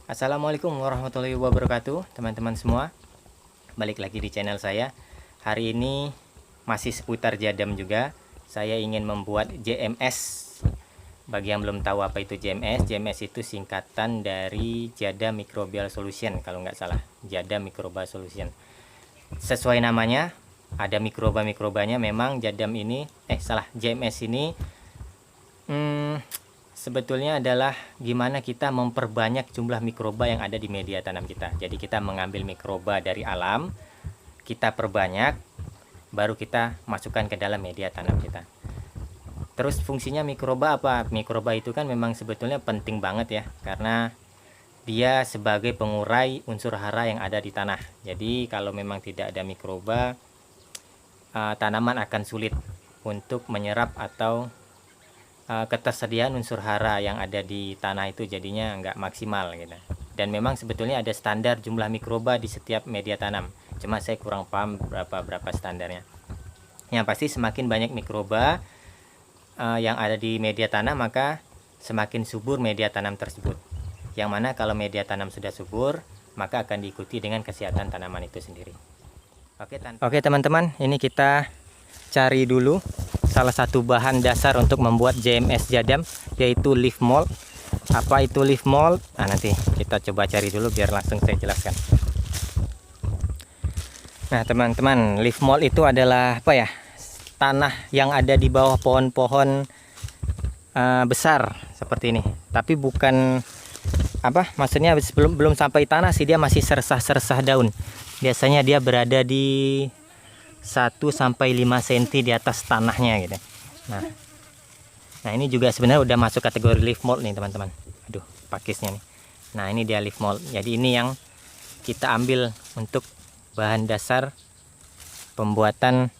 Assalamualaikum warahmatullahi wabarakatuh, teman-teman semua. Balik lagi di channel saya. Hari ini masih seputar jadam juga. Saya ingin membuat JMS. Bagi yang belum tahu apa itu JMS, JMS itu singkatan dari Jadam Microbial Solution kalau nggak salah. Jadam Microbial Solution. Sesuai namanya, ada mikroba-mikrobanya. Memang jadam ini, JMS ini sebetulnya adalah gimana kita memperbanyak jumlah mikroba yang ada di media tanam kita. Jadi kita mengambil mikroba dari alam, kita perbanyak, baru kita masukkan ke dalam media tanam kita. Terus fungsinya mikroba apa? Mikroba itu kan memang sebetulnya penting banget ya, karena dia sebagai pengurai unsur hara yang ada di tanah. Jadi kalau memang tidak ada mikroba, tanaman akan sulit untuk menyerap atau ketersediaan unsur hara yang ada di tanah itu jadinya nggak maksimal gitu. Dan memang sebetulnya ada standar jumlah mikroba di setiap media tanam. Cuma saya kurang paham berapa standarnya. Yang pasti semakin banyak mikroba yang ada di media tanam, maka semakin subur media tanam tersebut. Yang mana kalau media tanam sudah subur, maka akan diikuti dengan kesehatan tanaman itu sendiri. Oke teman-teman, ini kita cari dulu salah satu bahan dasar untuk membuat JMS jadam, yaitu leaf mold. Apa itu leaf mold? Nah, nanti kita coba cari dulu biar langsung saya jelaskan. Nah teman-teman, leaf mold itu adalah apa ya? Tanah yang ada di bawah pohon-pohon besar seperti ini. Tapi bukan apa? Maksudnya belum sampai tanah sih, dia masih sersah-sersah daun. Biasanya dia berada di 1-5 cm di atas tanahnya gitu. Nah ini juga sebenarnya udah masuk kategori leaf mold nih teman-teman. Aduh, pakisnya nih. Nah ini dia leaf mold. Jadi ini yang kita ambil untuk bahan dasar pembuatan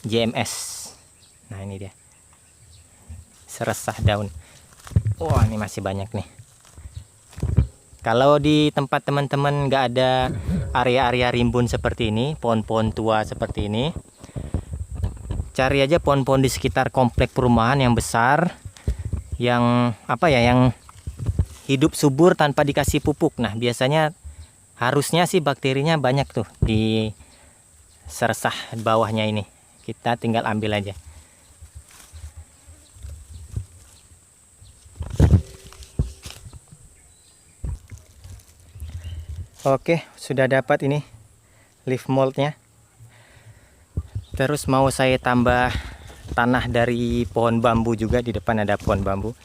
JMS. Nah ini dia, seresah daun. Wah, ini masih banyak nih. Kalau di tempat teman-teman nggak ada area-area rimbun seperti ini, pohon-pohon tua seperti ini, cari aja pohon-pohon di sekitar komplek perumahan yang besar, yang apa ya, yang hidup subur tanpa dikasih pupuk. Nah biasanya harusnya sih bakterinya banyak tuh di sersah bawahnya ini. Kita tinggal ambil aja. Oke, sudah dapat ini leaf moldnya. Terus mau saya tambah tanah dari pohon bambu juga. Di depan ada pohon bambu.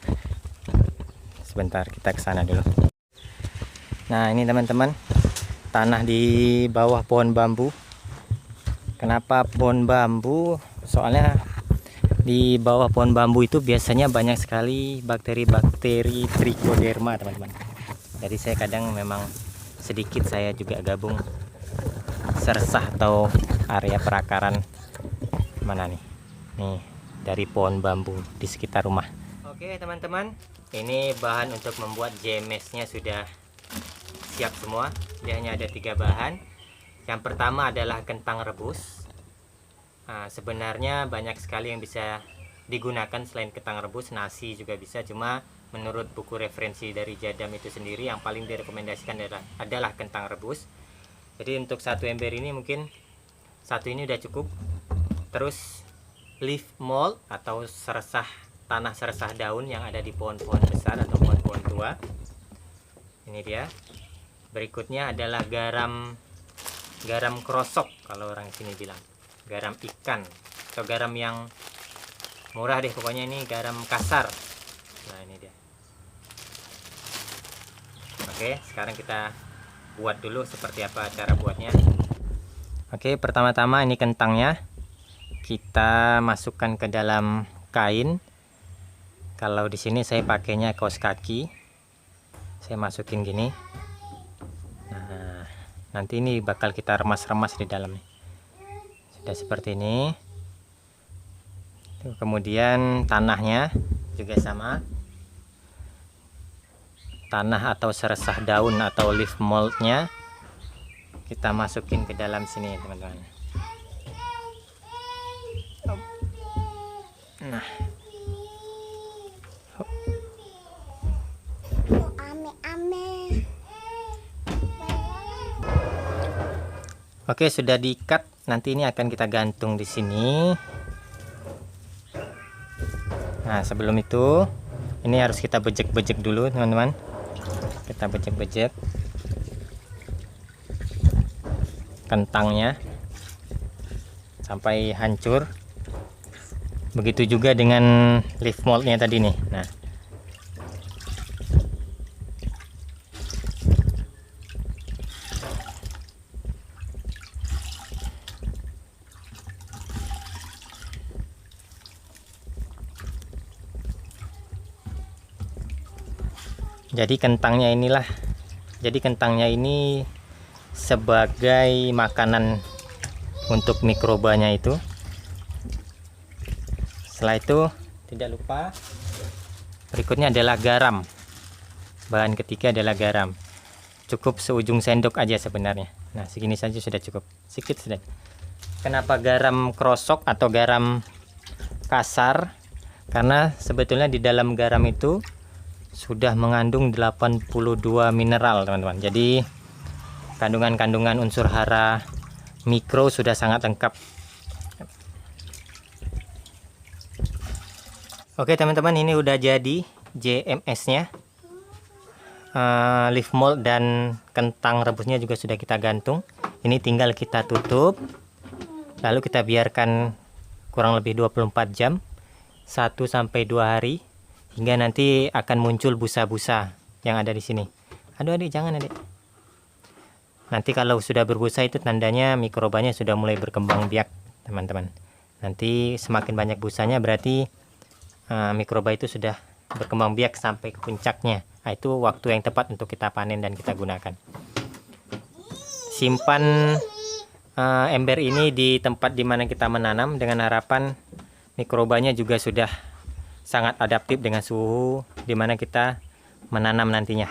Sebentar, kita ke sana dulu. Nah ini teman-teman, tanah di bawah pohon bambu. Kenapa pohon bambu? Soalnya di bawah pohon bambu itu biasanya banyak sekali bakteri-bakteri trichoderma teman-teman. Jadi saya kadang memang sedikit saya juga gabung sersah atau area perakaran mana nih dari pohon bambu di sekitar rumah. Oke teman-teman, ini bahan untuk membuat JMS nya sudah siap semua. Dia hanya ada 3 bahan. Yang pertama adalah kentang rebus. Nah, sebenarnya banyak sekali yang bisa digunakan selain kentang rebus. Nasi juga bisa, cuma menurut buku referensi dari Jadam itu sendiri yang paling direkomendasikan adalah kentang rebus. Jadi untuk 1 ember ini mungkin 1 ini udah cukup. Terus leaf mold atau tanah seresah daun yang ada di pohon-pohon besar atau pohon-pohon tua. Ini dia. Berikutnya adalah garam krosok kalau orang sini bilang. Garam ikan atau garam yang murah deh pokoknya, ini garam kasar. Nah ini dia. Oke, sekarang kita buat dulu seperti apa cara buatnya. Oke, pertama-tama ini kentangnya kita masukkan ke dalam kain. Kalau di sini saya pakainya kaos kaki. Saya masukin gini. Nah, nanti ini bakal kita remas-remas di dalam. Sudah seperti ini. Kemudian tanahnya juga sama. Tanah atau seresah daun atau leaf moldnya kita masukin ke dalam sini teman-teman. Nah ame-ame. Oke, sudah diikat. Nanti ini akan kita gantung di sini. Nah, sebelum itu ini harus kita bejek-bejek dulu, teman-teman. Kita bejek-bejek kentangnya sampai hancur. Begitu juga dengan leaf moldnya tadi nih. Nah, jadi kentangnya ini sebagai makanan untuk mikrobanya itu. Setelah itu tidak lupa berikutnya adalah garam. Bahan ketiga adalah garam. Cukup seujung sendok aja sebenarnya. Nah, segini saja sudah cukup. Sedikit sudah. Kenapa garam krosok atau garam kasar? Karena sebetulnya di dalam garam itu sudah mengandung 82 mineral, teman-teman. Jadi kandungan-kandungan unsur hara mikro sudah sangat lengkap. Oke, teman-teman, ini udah jadi JMS-nya. Leaf mold dan kentang rebusnya juga sudah kita gantung. Ini tinggal kita tutup. Lalu kita biarkan kurang lebih 24 jam, 1 sampai 2 hari. Hingga nanti akan muncul busa-busa yang ada di sini. Aduh, adik, jangan, adik. Nanti kalau sudah berbusa itu tandanya mikrobanya sudah mulai berkembang biak, teman-teman. Nanti semakin banyak busanya berarti mikroba itu sudah berkembang biak sampai ke puncaknya. Nah, itu waktu yang tepat untuk kita panen dan kita gunakan. Simpan ember ini di tempat dimana kita menanam dengan harapan mikrobanya juga sudah sangat adaptif dengan suhu di mana kita menanam nantinya.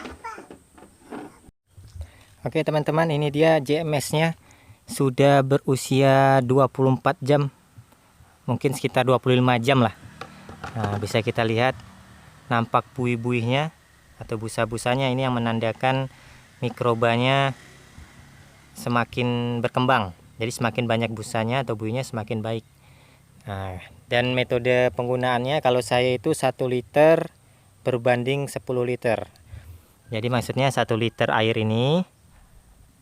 Oke, teman-teman, ini dia JMS-nya. Sudah berusia 24 jam. Mungkin sekitar 25 jam lah. Nah, bisa kita lihat nampak buih-buihnya atau busa-busanya, ini yang menandakan mikrobanya semakin berkembang. Jadi semakin banyak busanya atau buihnya semakin baik. Nah, dan metode penggunaannya kalau saya itu 1 liter berbanding 10 liter. Jadi maksudnya 1 liter air ini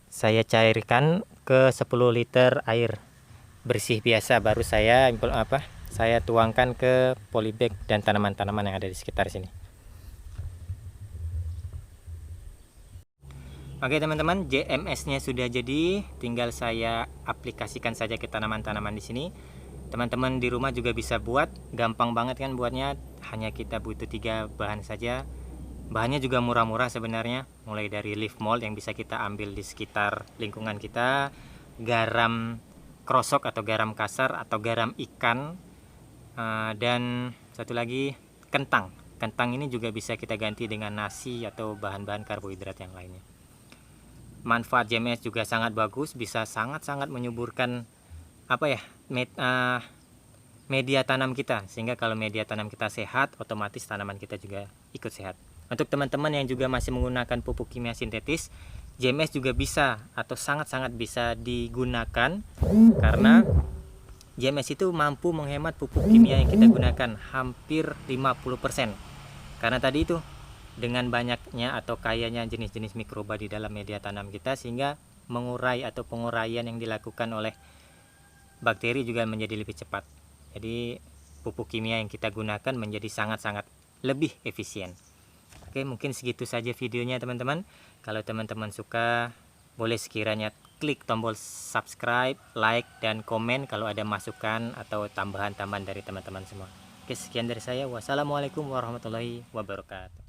saya cairkan ke 10 liter air bersih biasa, baru saya tuangkan ke polybag dan tanaman-tanaman yang ada di sekitar sini. Oke, teman-teman, JMS-nya sudah jadi, tinggal saya aplikasikan saja ke tanaman-tanaman di sini. Teman-teman di rumah juga bisa buat, gampang banget kan buatnya, hanya kita butuh 3 bahan saja. Bahannya juga murah-murah sebenarnya, mulai dari leaf mold yang bisa kita ambil di sekitar lingkungan kita, garam krosok atau garam kasar atau garam ikan, dan satu lagi kentang. Kentang ini juga bisa kita ganti dengan nasi atau bahan-bahan karbohidrat yang lainnya. Manfaat JMS juga sangat bagus, bisa sangat-sangat menyuburkan media tanam kita, sehingga kalau media tanam kita sehat, otomatis tanaman kita juga ikut sehat. Untuk teman-teman yang juga masih menggunakan pupuk kimia sintetis, JMS juga bisa atau sangat-sangat bisa digunakan, karena JMS itu mampu menghemat pupuk kimia yang kita gunakan hampir 50%. Karena tadi itu dengan banyaknya atau kayanya jenis-jenis mikroba di dalam media tanam kita, sehingga mengurai atau penguraian yang dilakukan oleh bakteri juga menjadi lebih cepat. Jadi pupuk kimia yang kita gunakan menjadi sangat-sangat lebih efisien. Oke, mungkin segitu saja videonya, teman-teman. Kalau teman-teman suka, boleh sekiranya klik tombol subscribe, like, dan komen kalau ada masukan atau tambahan-tambahan dari teman-teman semua. Oke, sekian dari saya. Wassalamualaikum warahmatullahi wabarakatuh.